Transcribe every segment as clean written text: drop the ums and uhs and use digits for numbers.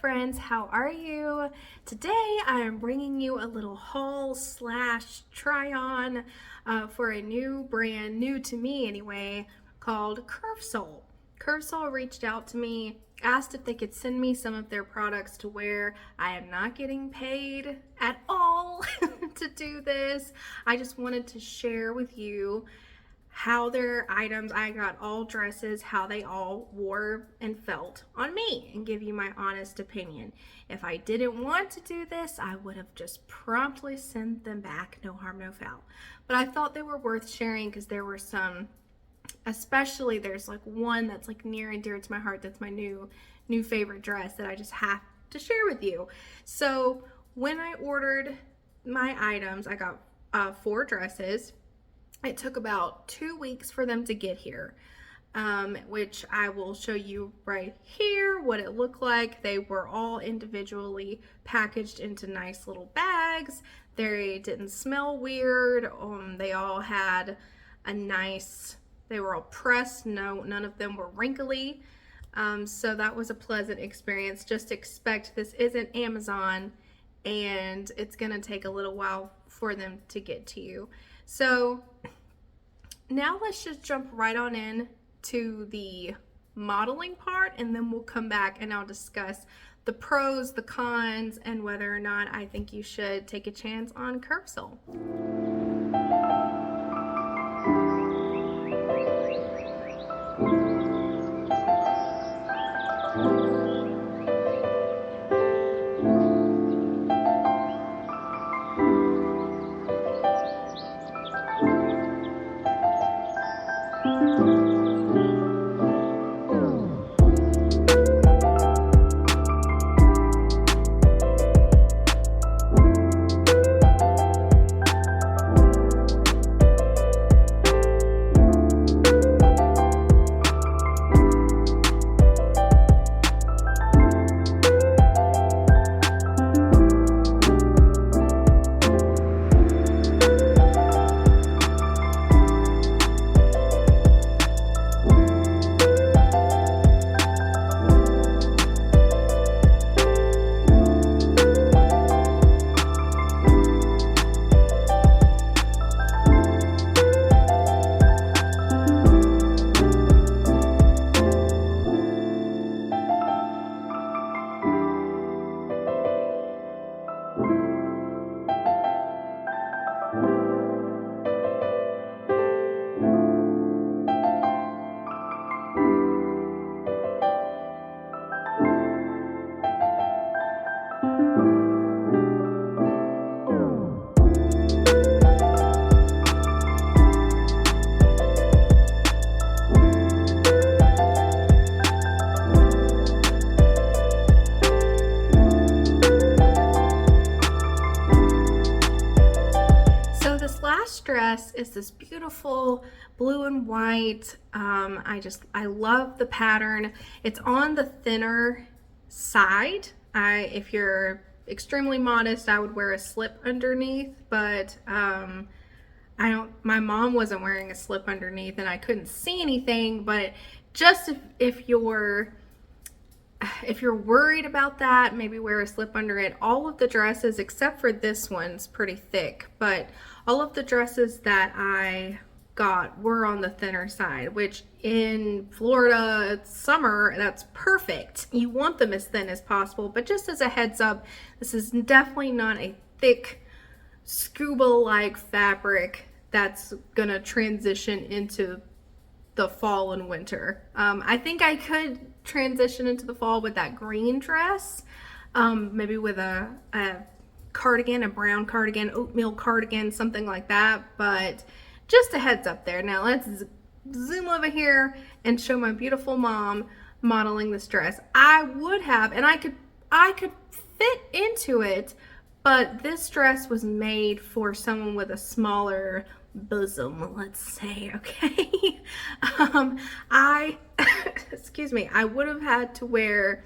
friends, how are you? Today I am bringing you a little haul slash try on for a new brand, new to me anyway, called CurveSoul. CurveSoul reached out to me, asked if they could send me some of their products to wear. I am not getting paid at all to do this. I just wanted to share with you how their items, I got all dresses, how they all wore and felt on me, and give you my honest opinion. If I didn't want to do this, I would have just promptly sent them back, no harm, no foul. But I thought they were worth sharing because there were some, especially there's like one that's like near and dear to my heart. That's my new favorite dress that I just have to share with you. So when I ordered my items, I got 4 dresses. It took about 2 weeks for them to get here, which I will show you right here what it looked like. They were all individually packaged into nice little bags. They didn't smell weird. They all had a nice, they were all pressed. No, none of them were wrinkly. So that was a pleasant experience. Just expect this isn't Amazon and it's gonna take a little while for them to get to you. So now let's just jump right on in to the modeling part, and then we'll come back and I'll discuss the pros, the cons, and whether or not I think you should take a chance on CurveSoul. Dress is this beautiful blue and white. I love the pattern. It's on the thinner side. If you're extremely modest, I would wear a slip underneath, but my mom wasn't wearing a slip underneath and I couldn't see anything. But just if you're worried about that, maybe wear a slip under it. All of the dresses, except for this one's pretty thick, but all of the dresses that I got were on the thinner side, which in Florida, it's summer, that's perfect. You want them as thin as possible, but just as a heads up, this is definitely not a thick scuba-like fabric that's gonna transition into the fall and winter. I think I could transition into the fall with that green dress, maybe with a cardigan, a brown cardigan, oatmeal cardigan, something like that. But just a heads up there. Now let's zoom over here and show my beautiful mom modeling this dress. I would have, and I could fit into it, but this dress was made for someone with a smaller bosom, let's say, okay? Excuse me, I would have had to wear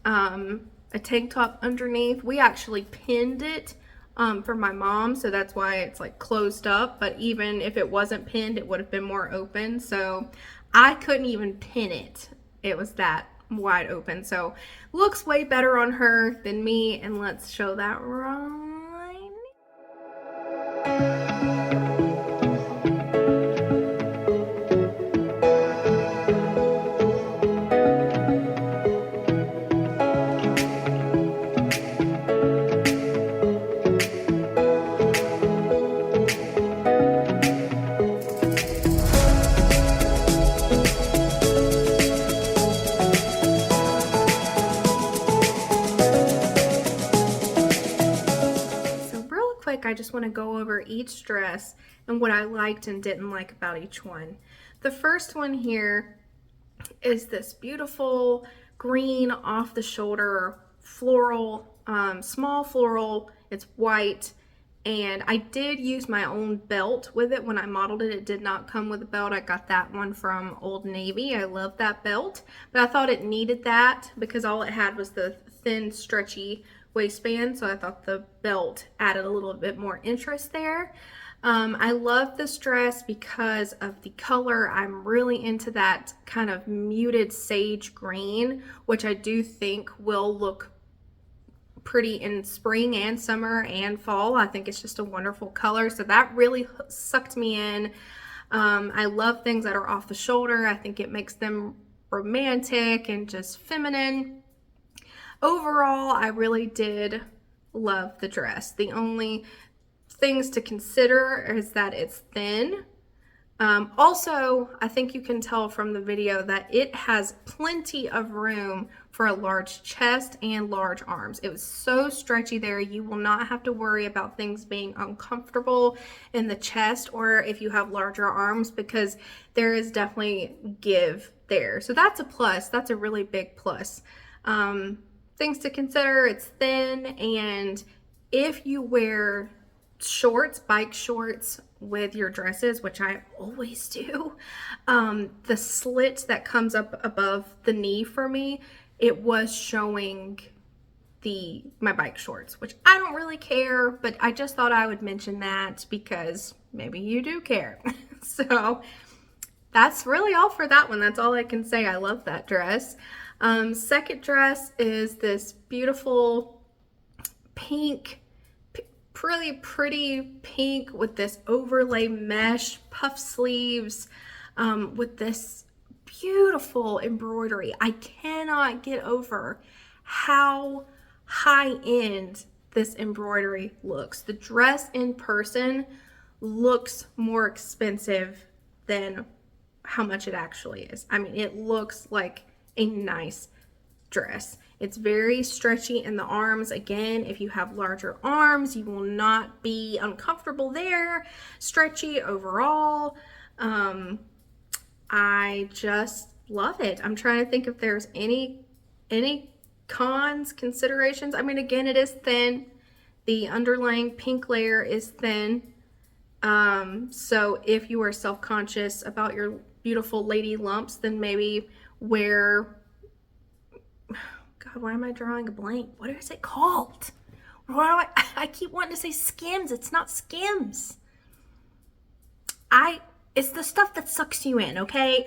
a tank top underneath. We actually pinned it for my mom, so that's why it's like closed up, but even if it wasn't pinned, it would have been more open, so I couldn't even pin it. It was that wide open. So looks way better on her than me, and let's show that right. I just want to go over each dress and what I liked and didn't like about each one. The first one here is this beautiful green off the shoulder floral, small floral. It's white, and I did use my own belt with it when I modeled it. It did not come with a belt. I got that one from Old Navy. I love that belt, but I thought it needed that because all it had was the thin, stretchy waistband, so I thought the belt added a little bit more interest there. I love this dress because of the color. I'm really into that kind of muted sage green, which I do think will look pretty in spring and summer and fall. I think it's just a wonderful color, so that really sucked me in. I love things that are off the shoulder. I think it makes them romantic and just feminine. Overall, I really did love the dress. The only things to consider is that it's thin. Also, I think you can tell from the video that it has plenty of room for a large chest and large arms. It was so stretchy there. You will not have to worry about things being uncomfortable in the chest or if you have larger arms, because there is definitely give there. So that's a plus. That's a really big plus. Things to consider, it's thin, and if you wear shorts, bike shorts with your dresses, which I always do, the slit that comes up above the knee for me, it was showing my bike shorts, which I don't really care, but I just thought I would mention that because maybe you do care. So that's really all for that one. That's all I can say. I love that dress. Second dress is this beautiful pink, really pretty pink with this overlay mesh puff sleeves, with this beautiful embroidery. I cannot get over how high end this embroidery looks. The dress in person looks more expensive than how much it actually is. I mean, it looks like a nice dress. It's very stretchy in the arms. Again, if you have larger arms, you will not be uncomfortable there. Stretchy overall. I just love it. I'm trying to think if there's any cons, considerations. I mean, again, it is thin. The underlying pink layer is thin. So if you are self-conscious about your beautiful lady lumps, then maybe wear, God, why am I drawing a blank? What is it called? I keep wanting to say Skims. It's not Skims. It's the stuff that sucks you in, okay?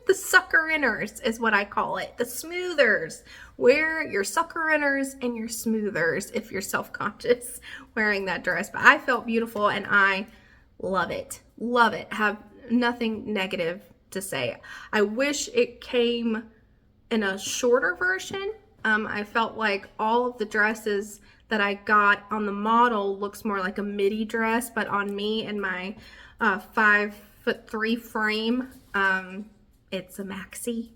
The sucker inners is what I call it. The smoothers. Wear your sucker inners and your smoothers if you're self-conscious wearing that dress. But I felt beautiful and I love it. Love it. Have nothing negative to say. I wish it came in a shorter version. I felt like all of the dresses that I got on the model looks more like a midi dress, but on me and my 5'3" frame, it's a maxi.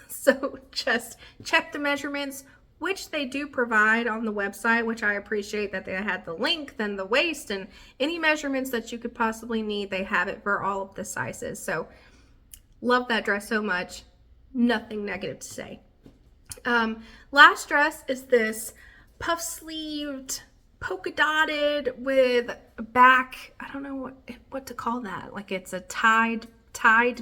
So just check the measurements, which they do provide on the website, which I appreciate that they had the length and the waist and any measurements that you could possibly need. They have it for all of the sizes. So love that dress so much. Nothing negative to say. Last dress is this puff sleeved, polka dotted with back. I don't know what to call that. Like it's a tied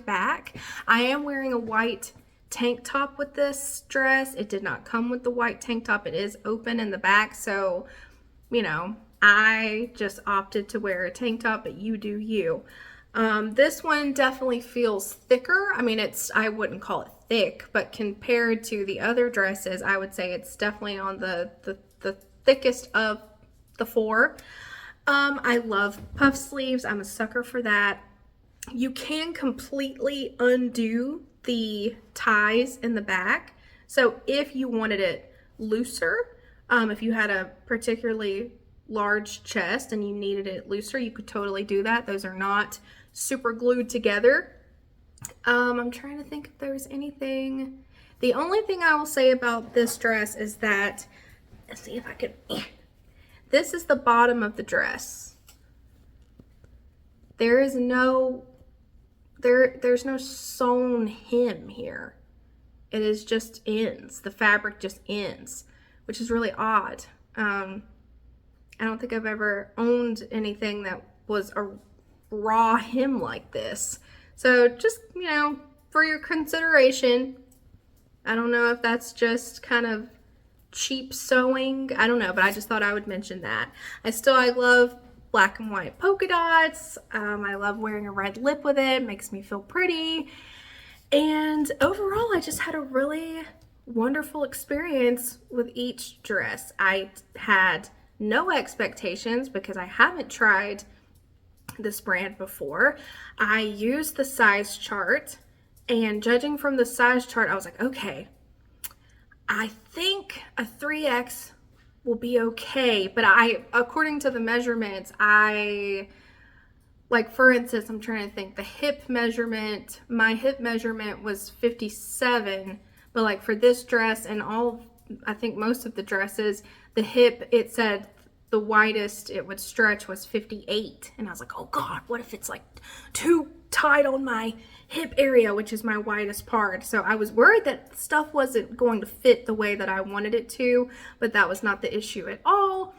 back. I am wearing a white tank top with this dress. It did not come with the white tank top. It is open in the back. So, you know, I just opted to wear a tank top, but you do you. This one definitely feels thicker. I mean, I wouldn't call it thick, but compared to the other dresses, I would say it's definitely on the thickest of the four. I love puff sleeves. I'm a sucker for that. You can completely undo the ties in the back. So if you wanted it looser, if you had a particularly large chest and you needed it looser, you could totally do that. Those are not super glued together. I'm trying to think if there's anything. The only thing I will say about this dress is that, let's see if I can, this is the bottom of the dress. There is no, there's no sewn hem here. It is just ends. The fabric just ends, which is really odd. I don't think I've ever owned anything that was a raw hem like this. So just, you know, for your consideration. I don't know if that's just kind of cheap sewing. I don't know, but I just thought I would mention that. I love black and white polka dots. I love wearing a red lip with it. It makes me feel pretty. And overall, I just had a really wonderful experience with each dress. I had no expectations because I haven't tried this brand before. I used the size chart, and judging from the size chart, I was like, okay, I think a 3X will be okay. But according to the measurements, like for instance, I'm trying to think, the hip measurement, my hip measurement was 57, but like for this dress and I think most of the dresses, the hip, it said the widest it would stretch was 58. And I was like, oh God, what if it's like too tight on my hip area, which is my widest part? So I was worried that stuff wasn't going to fit the way that I wanted it to, but that was not the issue at all.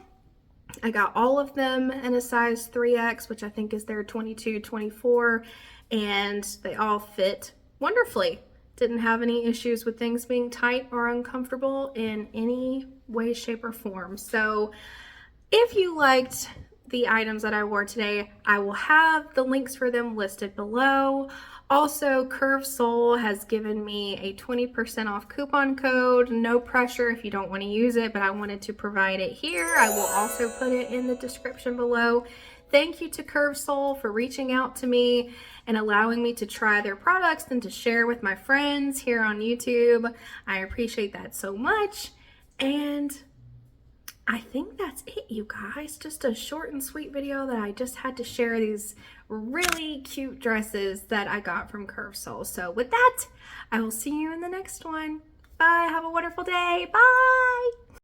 I got all of them in a size 3X, which I think is their 22, 24, and they all fit wonderfully. Didn't have any issues with things being tight or uncomfortable in any way, shape, or form. So if you liked the items that I wore today, I will have the links for them listed below. Also, CurveSoul has given me a 20% off coupon code. No pressure if you don't want to use it, but I wanted to provide it here. I will also put it in the description below. Thank you to CurveSoul for reaching out to me and allowing me to try their products and to share with my friends here on YouTube. I appreciate that so much. And I think that's it, you guys. Just a short and sweet video that I just had to share these really cute dresses that I got from CurveSoul. So with that, I will see you in the next one. Bye. Have a wonderful day. Bye.